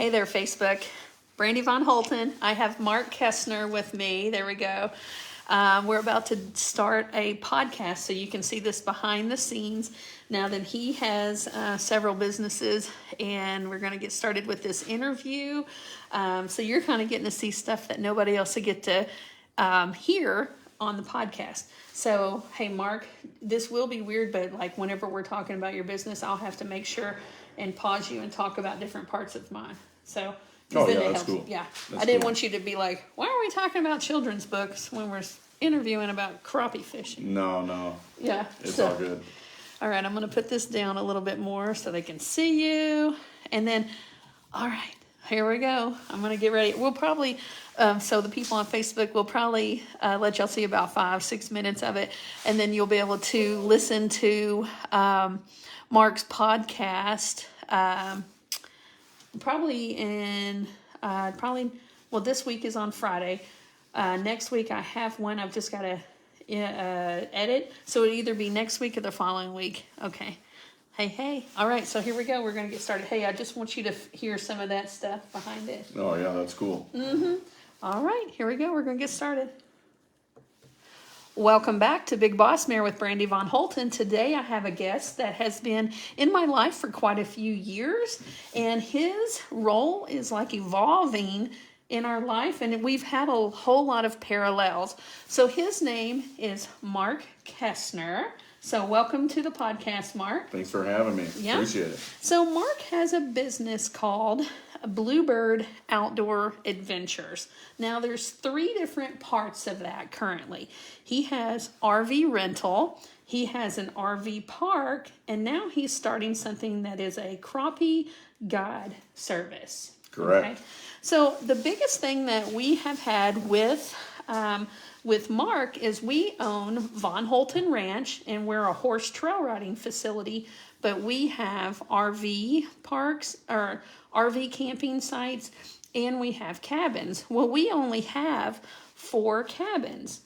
Hey there, Facebook. Brandy Von Holten. I have Mark Kestner with me. There we go. We're about to start a podcast, so you can see this behind the scenes. Now that he has several businesses, and we're going to get started with this interview. So you're kind of getting to see stuff that nobody else will get to hear on the podcast. So, hey, Mark, this will be weird, but like whenever we're talking about your business, I'll have to make sure and pause you and talk about different parts of mine. So, that's cool. Yeah, that's I didn't cool. want you to be like, why are we talking about children's books when we're interviewing about crappie fishing? No. Yeah, It's all good. All right, I'm going to put this down a little bit more so they can see you. And then, all right, here we go. I'm going to get ready. We'll probably, so the people on Facebook will probably let y'all see about 5-6 minutes of it. And then you'll be able to listen to Mark's podcast this week is on Friday. Next week I have one. I've just got to edit. So it'll either be next week or the following week. Okay. Hey. All right. So here we go. We're going to get started. Hey, I just want you to hear some of that stuff behind it. Oh, yeah, that's cool. All right. Here we go. We're going to get started. Welcome back to Big Boss Mare with Brandy Von Holten. Today I have a guest that has been in my life for quite a few years, and his role is like evolving in our life, and we've had a whole lot of parallels. So his name is Mark Kestner. So welcome to the podcast, Mark. Thanks for having me. Yeah. Appreciate it. So Mark has a business called Bluebird Outdoor Adventures. Now there's 3 different parts of that currently. He has RV rental, he has an RV park, and now he's starting something that is a crappie guide service. Correct. Okay? So the biggest thing that we have had with Mark is we own Von Holten Ranch, and we're a horse trail riding facility, but we have RV parks or RV camping sites, and we have cabins. Well, we only have 4 cabins.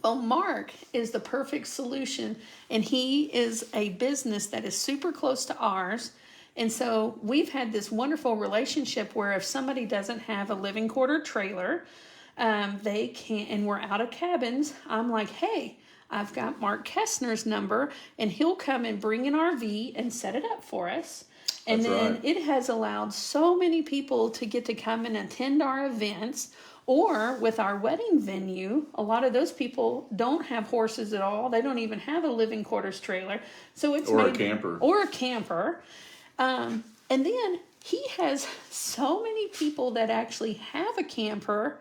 Well, Mark is the perfect solution, and he is a business that is super close to ours. And so we've had this wonderful relationship where if somebody doesn't have a living quarter trailer, they can't, and we're out of cabins, I'm like, hey, I've got Mark Kestner's number, and he'll come and bring an RV and set it up for us. And That's then right. It has allowed so many people to get to come and attend our events. Or with our wedding venue, a lot of those people don't have horses at all. They don't even have a living quarters trailer. So it's Or a camper. Or a camper. And then he has so many people that actually have a camper,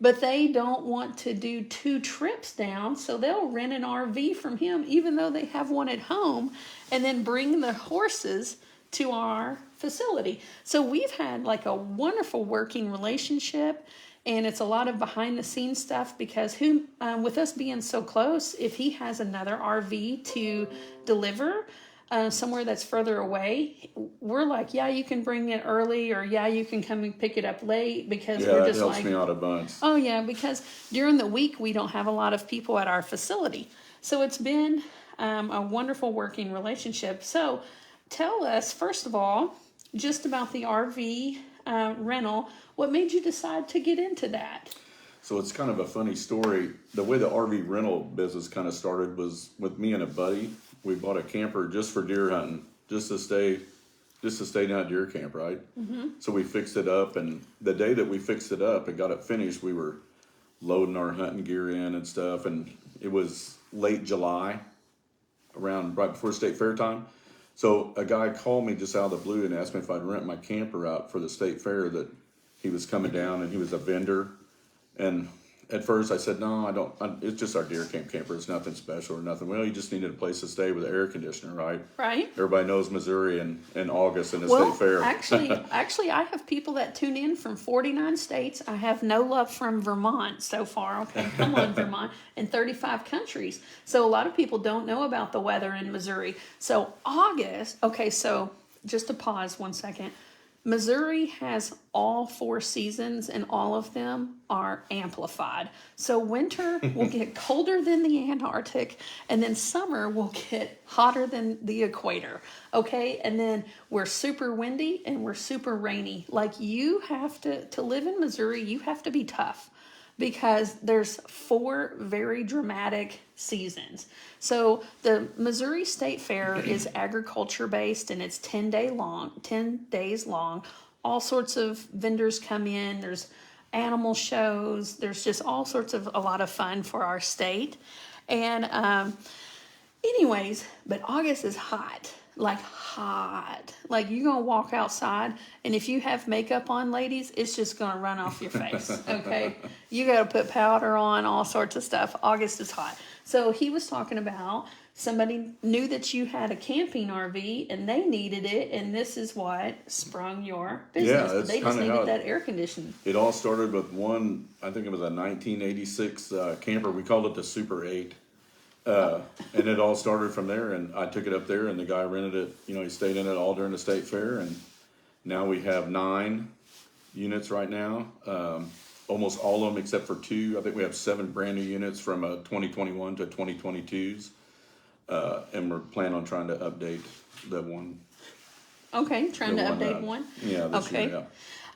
but they don't want to do 2 trips down, so they'll rent an RV from him, even though they have one at home, and then bring the horses to our facility. So we've had like a wonderful working relationship, and it's a lot of behind the scenes stuff because with us being so close, if he has another RV to deliver somewhere that's further away, we're like, yeah, you can bring it early, or yeah, you can come and pick it up late, because we're just that helps like, me out a bunch. oh yeah, because during the week we don't have a lot of people at our facility. So it's been a wonderful working relationship. So tell us, first of all, just about the RV rental. What made you decide to get into that? So it's kind of a funny story. The way the RV rental business kind of started was with me and a buddy. We bought a camper just for deer hunting, just to stay down at deer camp, right? Mm-hmm. So we fixed it up, and the day that we fixed it up and got it finished, we were loading our hunting gear in and stuff, and it was late July, around right before state fair time. So a guy called me just out of the blue and asked me if I'd rent my camper out for the state fair, that he was coming down, and he was a vendor. And at first I said, no, I don't. It's just our deer camp camper. It's nothing special or nothing. Well, you just needed a place to stay with an air conditioner, right? Right. Everybody knows Missouri in August in the Well, state fair. actually, I have people that tune in from 49 states. I have no love from Vermont so far. Okay, come on, Vermont, and 35 countries. So a lot of people don't know about the weather in Missouri. So August. Okay, so just to pause 1 second. Missouri has all 4 seasons, and all of them are amplified. So winter will get colder than the Antarctic, and then summer will get hotter than the equator. Okay, and then we're super windy and we're super rainy. Like, you have to live in Missouri, you have to be tough, because there's 4 very dramatic seasons. So the Missouri State Fair is agriculture based, and it's 10 days long. All sorts of vendors come in. There's animal shows. There's just all sorts of a lot of fun for our state. And anyways, but August is hot. Like, hot. Like, you're going to walk outside, and if you have makeup on, ladies, it's just going to run off your face, okay? You got to put powder on, all sorts of stuff. August is hot. So he was talking about somebody knew that you had a camping RV, and they needed it, and this is what sprung your business. Yeah, They just needed that air conditioning. It all started with one, I think it was a 1986 camper. We called it the Super 8. And it all started from there, and I took it up there, and the guy rented it. You know, he stayed in it all during the state fair, and now we have 9 units right now. Almost all of them except for 2. I think we have 7 brand new units from 2021 to 2022s, and we're planning on trying to update the one. Okay, trying to update one. Yeah, this okay. year,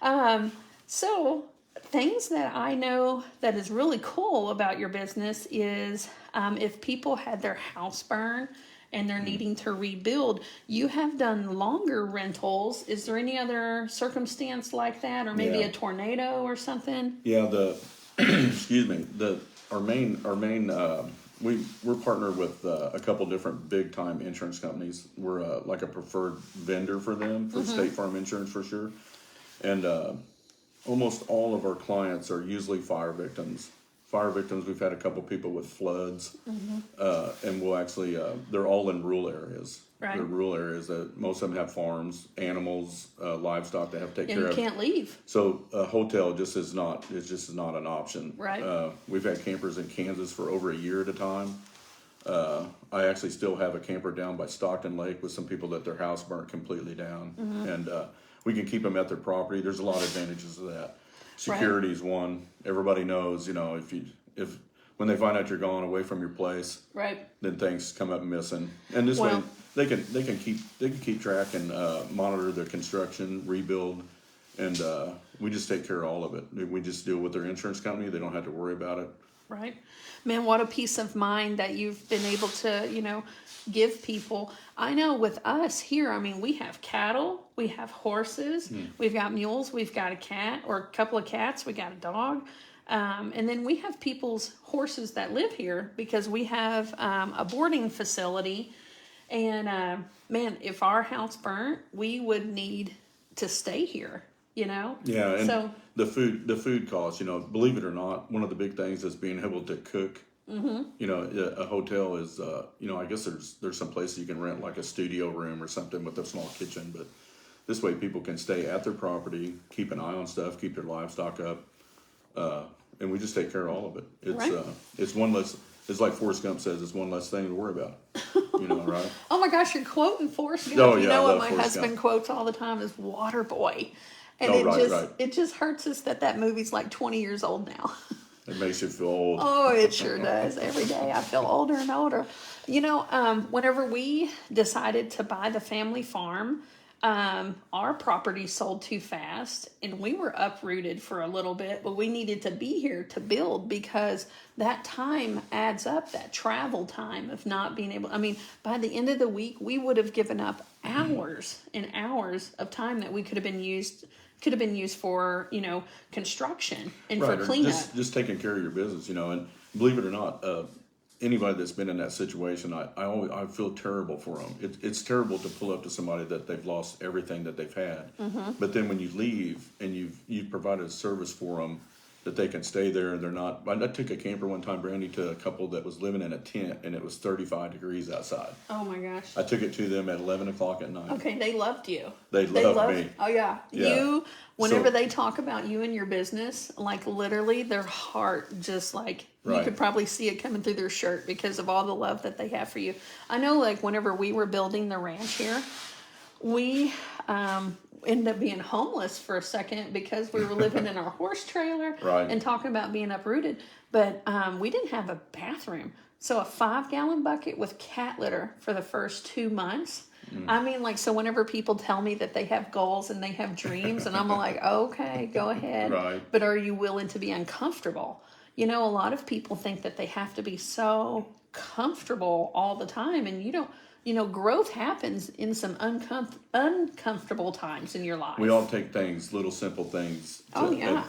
yeah. So things that I know that is really cool about your business is if people had their house burn and they're needing to rebuild, you have done longer rentals. Is there any other circumstance like that, or maybe a tornado or something? Yeah, excuse me, our main we're partnered with a couple different big time insurance companies. We're like a preferred vendor for them for State Farm Insurance for sure, and almost all of our clients are usually fire victims. We've had a couple people with floods, and we'll actually, they're all in rural areas. Right. They're rural areas that most of them have farms, animals, livestock they have to take care of. And you can't leave. So a hotel just is not an option. Right. We've had campers in Kansas for over a year at a time. I actually still have a camper down by Stockton Lake with some people that their house burnt completely down, and we can keep them at their property. There's a lot of advantages to that. Security is one. Everybody knows, you know, if when they find out you're gone away from your place, right, then things come up missing. And this way they can keep track and monitor the construction, rebuild, and we just take care of all of it. We just deal with their insurance company. They don't have to worry about it. Right. Man, what a peace of mind that you've been able to, you know, give people. I know with us here, I mean, we have cattle, we have horses, we've got mules, we've got a cat or a couple of cats, we got a dog. And then we have people's horses that live here because we have a boarding facility. And man, if our house burnt, we would need to stay here, you know? Yeah, and so the food costs, you know, believe it or not, one of the big things is being able to cook. You know, a hotel is, you know, I guess there's some places you can rent like a studio room or something with a small kitchen, but this way people can stay at their property, keep an eye on stuff, keep their livestock up, and we just take care of all of it. It's one less. It's like Forrest Gump says, it's one less thing to worry about. You know, right? Oh my gosh, you're quoting Forrest Gump. Oh, yeah, you know I what love my Forrest husband Gump. quotes all the time is Water Boy. And it just hurts us that movie's like 20 years old now. It makes you feel old. Oh, it sure does. Every day I feel older and older. You know, whenever we decided to buy the family farm, our property sold too fast and we were uprooted for a little bit, but we needed to be here to build because that time adds up, that travel time of not being able, I mean, by the end of the week, we would have given up hours and hours of time that we could have been used for, you know, construction and for cleanup. Just taking care of your business, you know, and believe it or not, anybody that's been in that situation, I feel terrible for them. It's terrible to pull up to somebody that they've lost everything that they've had. But then when you leave and you've provided a service for them that they can stay there and they're not. I took a camper one time, Brandy, to a couple that was living in a tent and it was 35 degrees outside. Oh my gosh. I took it to them at 11 o'clock at night. Okay, they loved you. They loved me. Oh yeah. Yeah. Whenever they talk about you and your business, like literally their heart just like, you could probably see it coming through their shirt because of all the love that they have for you. I know like whenever we were building the ranch here, we ended up being homeless for a second because we were living in our horse trailer Right. and talking about being uprooted. But we didn't have a bathroom. So a 5-gallon bucket with cat litter for the first 2 months. I mean, like, so whenever people tell me that they have goals and they have dreams, and I'm like, okay, go ahead. Right. But are you willing to be uncomfortable? You know, a lot of people think that they have to be so comfortable all the time, and you don't. You know, growth happens in some uncomfortable times in your life. We all take things, little simple things.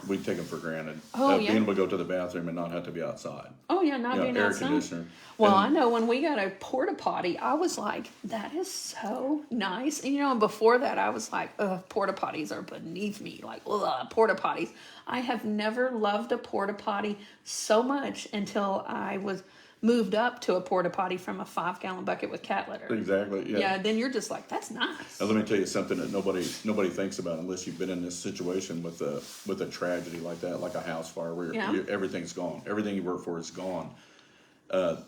We take them for granted. Being able to go to the bathroom and not have to be outside. Oh, yeah, not being air outside. Conditioner. Well, I know when we got a porta potty, I was like, that is so nice. And, you know, and before that, I was like, ugh, porta potties are beneath me. Like, ugh, porta potties. I have never loved a porta potty so much until I was moved up to a porta potty from a 5-gallon bucket with cat litter. Exactly. Yeah. Then you're just like, that's nice. Now, let me tell you something that nobody thinks about unless you've been in this situation with a tragedy like that, like a house fire where everything's gone. Everything you work for is gone.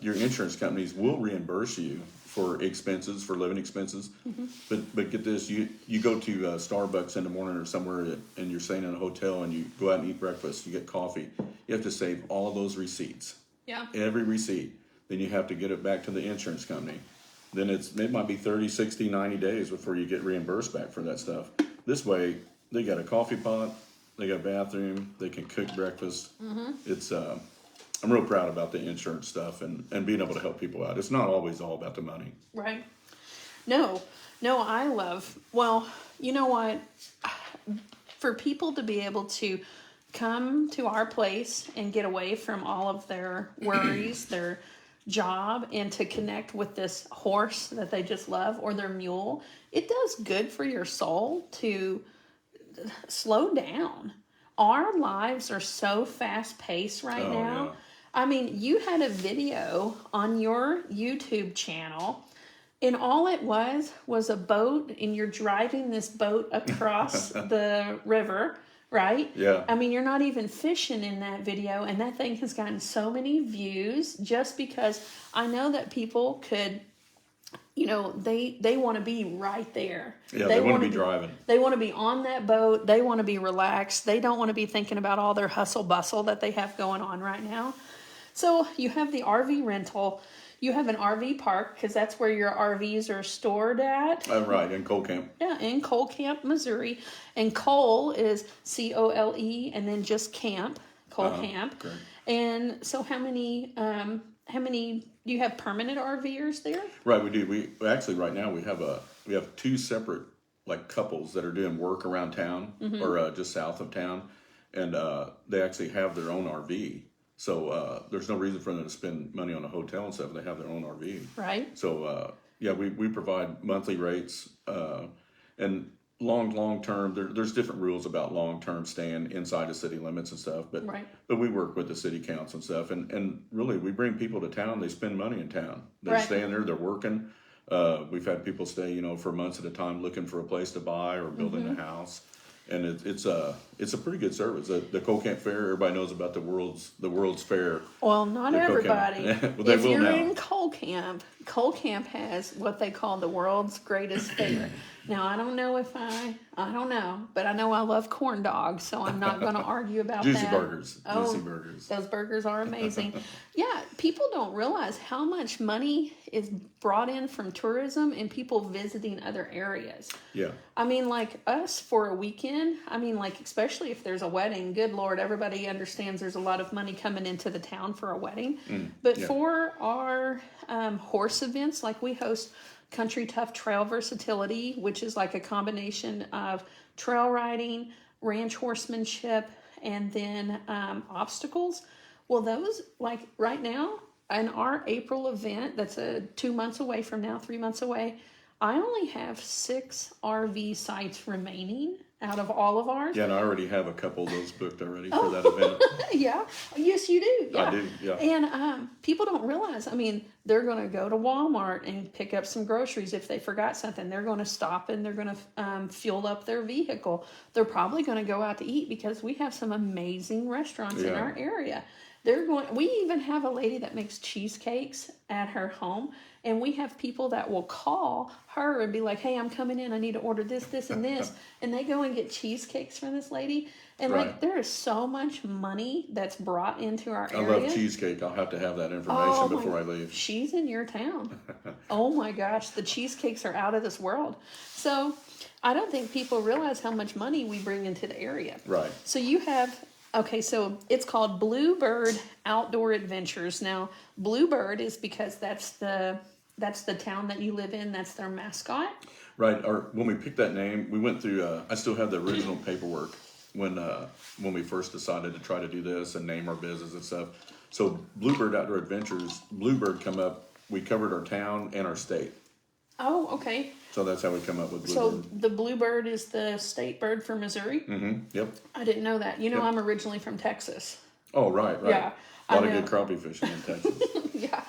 Your insurance companies will reimburse you for expenses, for living expenses. But get this, you go to Starbucks in the morning or somewhere and you're staying in a hotel and you go out and eat breakfast, you get coffee. You have to save all of those receipts. Yeah. Every receipt. Then you have to get it back to the insurance company. Then it might be 30, 60, 90 days before you get reimbursed back for that stuff. This way, they got a coffee pot, they got a bathroom, they can cook breakfast. It's I'm real proud about the insurance stuff and being able to help people out. It's not always all about the money. Right. No, I love, well, you know what? For people to be able to come to our place and get away from all of their worries, their job, and to connect with this horse that they just love or their mule, it does good for your soul to slow down. Our lives are so fast paced right now. Yeah. I mean, you had a video on your YouTube channel, and all it was a boat, and you're driving this boat across the river, right? Yeah. I mean, you're not even fishing in that video, and that thing has gotten so many views just because I know that people could, you know, they want to be right there. Yeah, they want to be driving. They want to be on that boat. They want to be relaxed. They don't want to be thinking about all their hustle bustle that they have going on right now. So you have the RV rental. You have an RV park because that's where your RVs are stored at. Right, in Cole Camp. Yeah, in Cole Camp, Missouri. And Cole is COLE and then just camp, Cole Camp. Great. And so how many do you have permanent RVers there? Right, we do. We actually right now we have two separate like couples that are doing work around town or just south of town, and they actually have their own RV. So there's no reason for them to spend money on a hotel and stuff. They have their own RV. Right. So we provide monthly rates and long term. There's different rules about long term staying inside the city limits and stuff. But we work with the city council and stuff. And really we bring people to town. They spend money in town. They're staying there. They're working. We've had people stay, for months at a time looking for a place to buy or building a house. And it's a pretty good service. The Cole Camp Fair, everybody knows about the World's Fair. Well, not everybody. Well, they if will you're now. in Cole Camp has what they call the world's greatest fair. Now, I don't know, but I know I love corn dogs, so I'm not going to argue about Juicy that. burgers. Oh, Juicy burgers. Those burgers are amazing. Yeah, people don't realize how much money is brought in from tourism and people visiting other areas. Yeah. I mean, like us for a weekend, especially if there's a wedding, good Lord, everybody understands there's a lot of money coming into the town for a wedding. But for our horse events, like we host Country Tough Trail Versatility, which is like a combination of trail riding, ranch horsemanship, and then obstacles. Well, those, like right now, in our April event, that's 2 months away from now, 3 months away, I only have 6 RV sites remaining out of all of ours. Yeah, and I already have a couple of those booked already for that event. Yeah. Yes, you do. Yeah. I do, yeah. And people don't realize, they're going to go to Walmart and pick up some groceries if they forgot something. They're going to stop and they're going to fuel up their vehicle. They're probably going to go out to eat because we have some amazing restaurants in our area. We even have a lady that makes cheesecakes at her home, and we have people that will call her and be like, hey, I'm coming in, I need to order this, and this. And they go and get cheesecakes from this lady. And Right. there is so much money that's brought into our I area. love cheesecake. I'll have to have that information before I leave. She's in your town. Oh my gosh, the cheesecakes are out of this world. So I don't think people realize how much money we bring into the area. Right. So so it's called Bluebird Outdoor Adventures. Now, Bluebird is because that's the town that you live in. That's their mascot. Right. Or when we picked that name, we went through. I still have the original paperwork when we first decided to try to do this and name our business and stuff. So Bluebird Outdoor Adventures, Bluebird come up. We covered our town and our state. Oh, okay. So that's how we come up with Bluebird. So the bluebird is the state bird for Missouri? Mm-hmm. Yep. I didn't know that. Yep. I'm originally from Texas. Oh, right. Yeah. A lot of good crappie fishing in Texas. Yeah.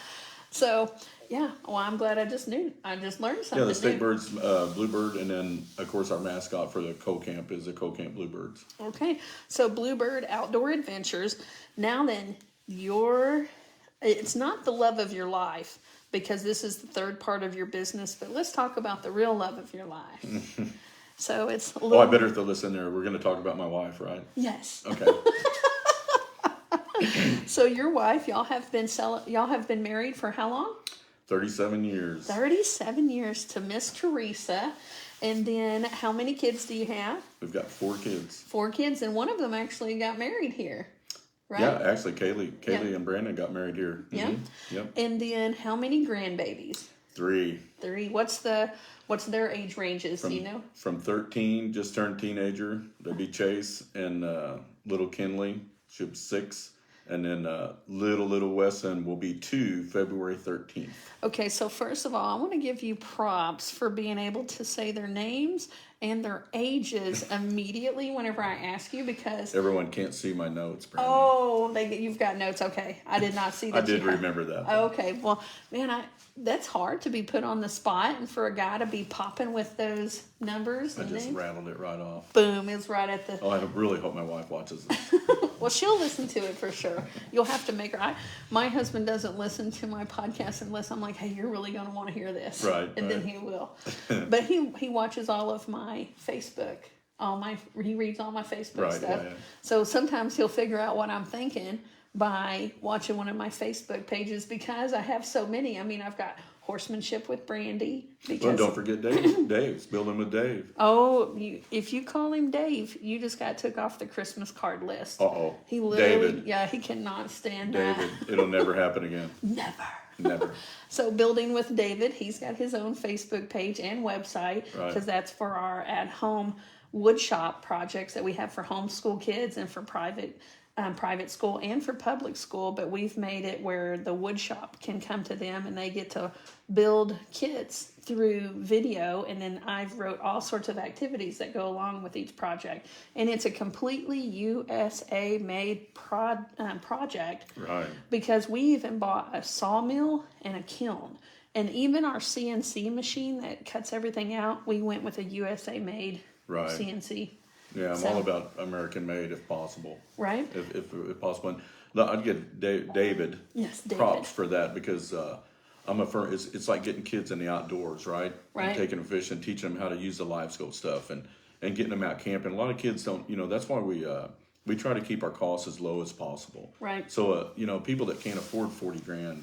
So, yeah. Well, I'm glad I just learned something. Yeah, the state bird's Bluebird, and then, of course, our mascot for the co-camp is the co-camp Bluebirds. Okay. So, Bluebird Outdoor Adventures. Now then, it's not the love of your life, because this is the third part of your business, but let's talk about the real love of your life. So it's a little... Oh, I better throw this in there. We're going to talk about my wife, right? Yes. Okay. So your wife, y'all have been married for how long? 37 years. 37 years to Miss Teresa. And then how many kids do you have? We've got 4 kids. 4 kids, and one of them actually got married here. Right? Yeah, actually, Kaylee and Brandon got married here. Yeah. Mm-hmm. Yep. And then how many grandbabies? 3. 3. What's their age ranges? Do you know? From 13, just turned teenager. That'd be Chase, and little Kinley, she'll be 6, and then little Wesson will be 2, February 13th. Okay, so first of all, I want to give you props for being able to say their names and their ages immediately whenever I ask you, because everyone can't see my notes, Brandy. Oh, you've got notes. Okay, I did not see that. I did remember that. Okay, well, man, that's hard to be put on the spot, and for a guy to be popping with those numbers. I just rattled it right off. Boom! It's right at the. Oh, I really hope my wife watches this. Well, she'll listen to it for sure. You'll have to make her. My husband doesn't listen to my podcast unless I'm like, hey, you're really going to want to hear this. Right. And then he will. But he watches all of my Facebook. He reads all my Facebook stuff. Yeah. So sometimes he'll figure out what I'm thinking by watching one of my Facebook pages, because I have so many. I mean, I've got Horsemanship with Brandy. Well, don't forget Dave. Dave's building with Dave. Oh, if you call him Dave, you just got took off the Christmas card list. Uh-oh. He literally, David. Yeah, he cannot stand David. that. It'll never happen again. Never. So Building with David, he's got his own Facebook page and website, because that's for our at-home wood shop projects that we have for homeschool kids and for private school and for public school. But we've made it where the wood shop can come to them and they get to build kits through video, and then I've wrote all sorts of activities that go along with each project, and it's a completely USA made project, right? Because we even bought a sawmill and a kiln, and even our CNC machine that cuts everything out, we went with a USA made CNC. Yeah, I'm all about American made if possible. Right. If possible. And I'd give David props for that, because I'm a firm. It's like getting kids in the outdoors, right? Right. And taking them fishing, teaching them how to use the live scope stuff, and getting them out camping. A lot of kids don't. That's why we try to keep our costs as low as possible. Right. So people that can't afford $40,000,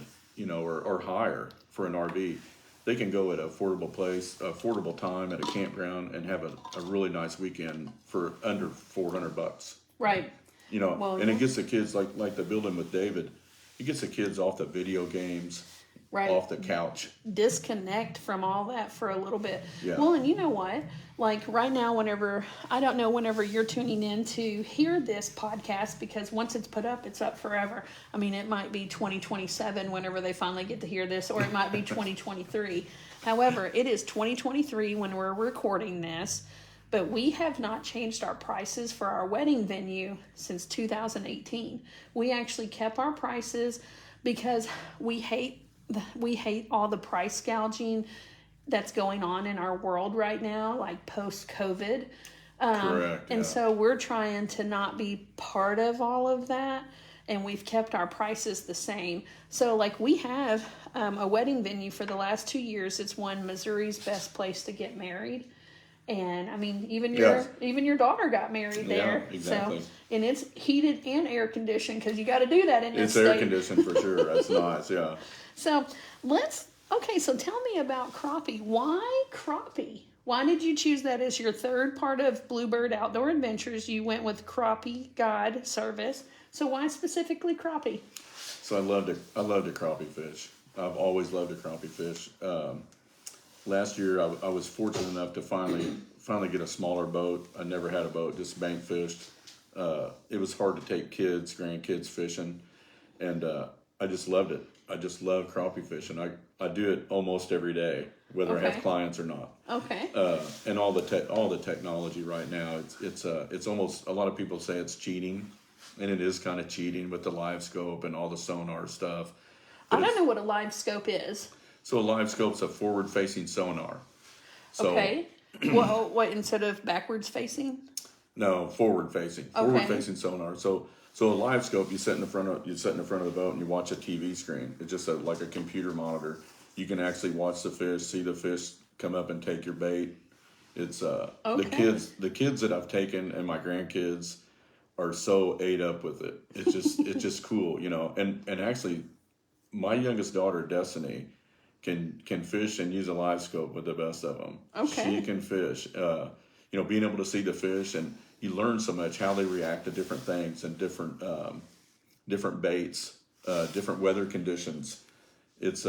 or higher for an RV, they can go at an affordable place, affordable time at a campground, and have a really nice weekend for under $400. Right. It gets the kids like the Building with David. It gets the kids off the video games, off the couch. Disconnect from all that for a little bit. Yeah. Well, and you know what? Like right now, whenever you're tuning in to hear this podcast, because once it's put up, it's up forever. I mean, it might be 2027 whenever they finally get to hear this, or it might be 2023. However, it is 2023 when we're recording this, but we have not changed our prices for our wedding venue since 2018. We actually kept our prices because we hate all the price gouging that's going on in our world right now, like post-COVID. Correct. And so we're trying to not be part of all of that. and we've kept our prices the same. So like we have a wedding venue for the last 2 years. It's won Missouri's best place to get married. And I mean, even your daughter got married there. Yeah, exactly. So, and it's heated and air conditioned because you got to do that in this state. It's air conditioned for sure. That's nice. Yeah. So so tell me about crappie. Why crappie? Why did you choose that as your third part of Bluebird Outdoor Adventures? You went with crappie guide service. So why specifically crappie? So I loved a crappie fish. I've always loved a crappie fish. Last year, I was fortunate enough to finally get a smaller boat. I never had a boat, just bank fished. It was hard to take grandkids fishing, and I just loved it. I just love crappie fishing. I do it almost every day, whether I have clients or not. Okay. And all the technology right now, it's almost, a lot of people say it's cheating, and it is kind of cheating with the live scope and all the sonar stuff. I don't know what a live scope is. So a live scope's a forward-facing sonar. So, okay. Well, what, instead of backwards facing? No, forward-facing. Okay. Forward-facing sonar. So a live scope, you sit in the front of the boat and you watch a TV screen. It's just like a computer monitor. You can actually watch the fish, see the fish come up and take your bait. It's okay. the kids that I've taken and my grandkids are so ate up with it. It's just cool, you know. And actually, my youngest daughter, Destiny, can fish and use a live scope with the best of them. Okay. She can fish. Being able to see the fish, and you learn so much how they react to different things and different baits, different weather conditions. It's